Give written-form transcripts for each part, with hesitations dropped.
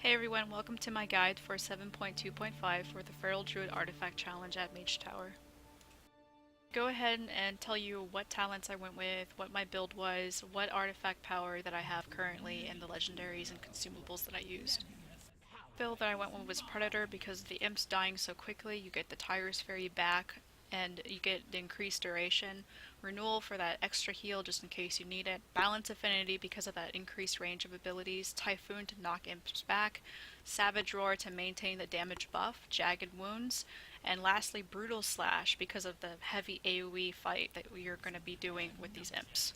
Hey everyone, welcome to my guide for 7.2.5 for the Feral Druid Artifact Challenge at Mage Tower. Go ahead and tell you what talents I went with, what my build was, what artifact power that I have currently, and the legendaries and consumables that I used. The build that I went with was Predator because of the imps dying so quickly. You get the Tiger's Fairy back and you get the increased duration, renewal for that extra heal just in case you need it, balance affinity because of that increased range of abilities, typhoon to knock imps back, savage roar to maintain the damage buff, jagged wounds, and lastly brutal slash because of the heavy AoE fight that we are going to be doing with these imps.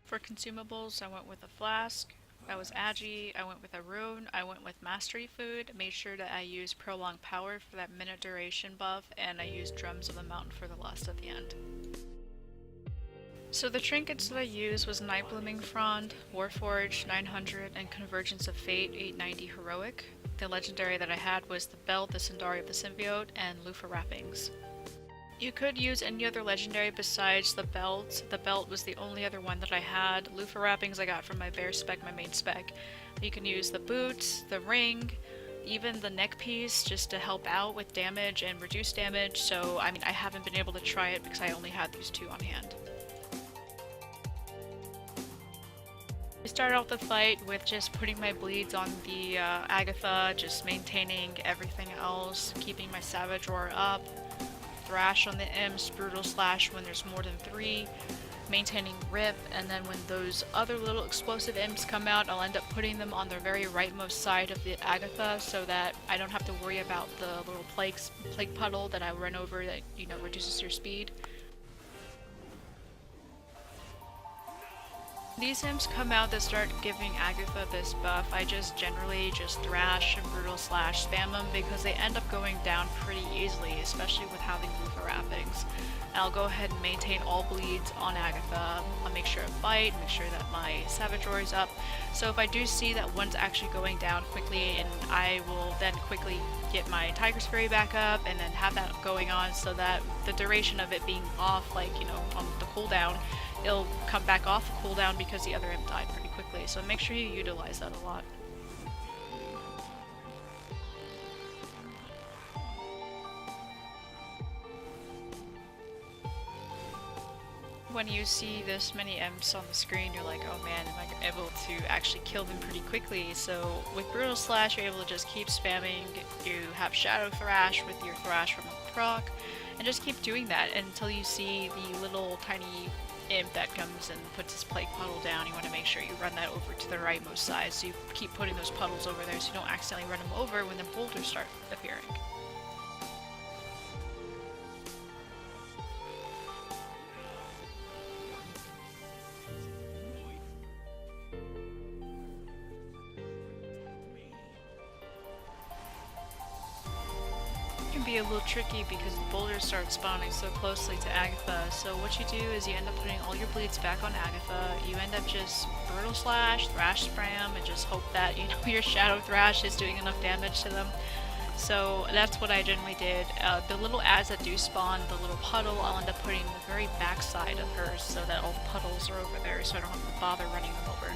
For consumables, I went with a flask. I was agi, I went with a rune, I went with mastery food, made sure that I used prolonged power for that minute duration buff, and I used drums of the mountain for the lust at the end. So the trinkets that I used was Nightblooming Frond, Warforged 900, and Convergence of Fate 890 heroic. The legendary that I had was the belt, the Sundari of the Symbiote, and Luffa Wrappings. You could use any other legendary besides the belt. The belt was the only other one that I had. Luffa Wrappings I got from my bear spec, my main spec. You can use the boots, the ring, even the neck piece just to help out with damage and reduce damage. So, I mean, I haven't been able to try it because I only had these two on hand. I started off the fight with just putting my bleeds on the Agatha, just maintaining everything else, keeping my Savage Roar up. Thrash on the imps, brutal slash when there's more than 3, maintaining rip, and then when those other little explosive imps come out, I'll end up putting them on the very rightmost side of the Agatha so that I don't have to worry about the little plague puddle that I run over that, you know, reduces your speed. These imps come out that start giving Agatha this buff. I just generally just thrash and brutal slash spam them because they end up going down pretty easily, especially with having Luffa Wrappings. And I'll go ahead and maintain all bleeds on Agatha. I'll make sure I bite, make sure that my Savage Roar is up. So if I do see that one's actually going down quickly, and I will then quickly get my Tiger's Fury back up and then have that going on so that the duration of it being off, like, you know, on the cooldown, it'll come back off the cooldown because the other imp died pretty quickly, so make sure you utilize that a lot. When you see this many imps on the screen, you're like, oh man, am I able to actually kill them pretty quickly? So with Brutal Slash, you're able to just keep spamming. You have Shadow Thrash with your Thrash from the proc, and just keep doing that until you see the little tiny imp that comes and puts his plague puddle down. You want to make sure you run that over to the rightmost side, so you keep putting those puddles over there so you don't accidentally run them over when the boulders start appearing. Can be a little tricky because the boulders start spawning so closely to Agatha. So what you do is you end up putting all your bleeds back on Agatha. You end up just brutal slash, thrash spam, and just hope that, you know, your shadow thrash is doing enough damage to them. So that's what I generally did. The little ads that do spawn, the little puddle, I'll end up putting the very back side of hers so that all the puddles are over there, so I don't have to bother running them over.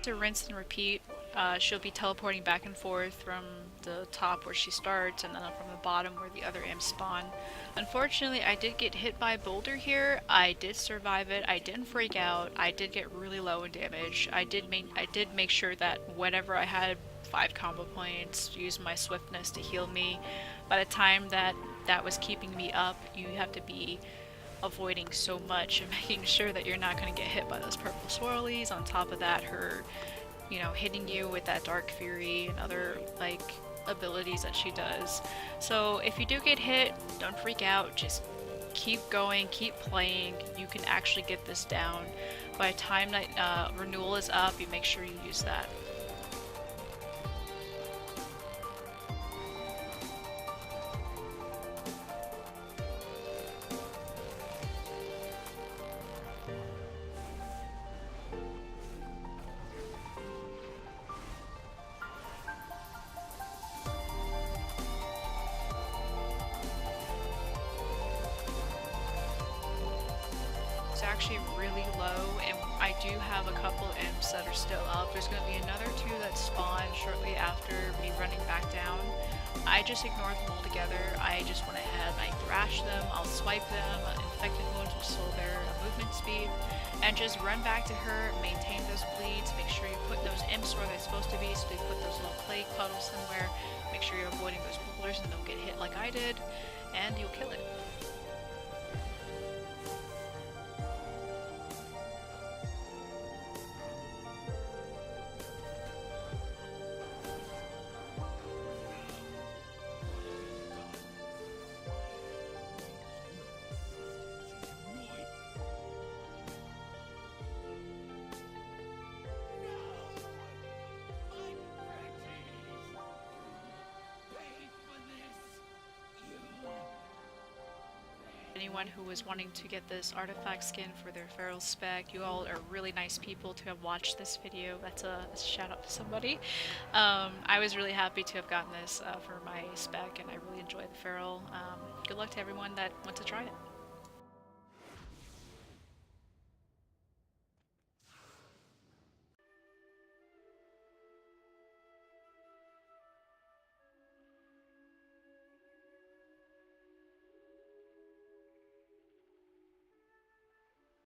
To rinse and repeat, she'll be teleporting back and forth from the top where she starts and then from the bottom where the other imps spawn. Unfortunately, I did get hit by a boulder here. I did survive it. I didn't freak out. I did get really low in damage. I did make sure that whenever I had 5 combo points, use my swiftness to heal me. By the time that was keeping me up, you have to be avoiding so much and making sure that you're not going to get hit by those purple swirlies. On top of that, her, you know, hitting you with that Dark Fury and other, like, abilities that she does. So if you do get hit, don't freak out, just keep going, keep playing. You can actually get this down. By the time renewal is up, you make sure you use that. Actually really low, and I do have a couple imps that are still up. There's going to be another 2 that spawn shortly after me running back down. I just ignored them altogether. I just went ahead and I thrashed them, I'll swipe them, infected wounds will slow their movement speed, and just run back to her, maintain those bleeds, make sure you put those imps where they're supposed to be, so they put those little plague puddles somewhere, make sure you're avoiding those boulders and don't get hit like I did, and you'll kill it. Anyone who was wanting to get this artifact skin for their feral spec, you all are really nice people to have watched this video. That's a shout out to somebody. I was really happy to have gotten this for my spec, and I really enjoy the feral. Good luck to everyone that wants to try it.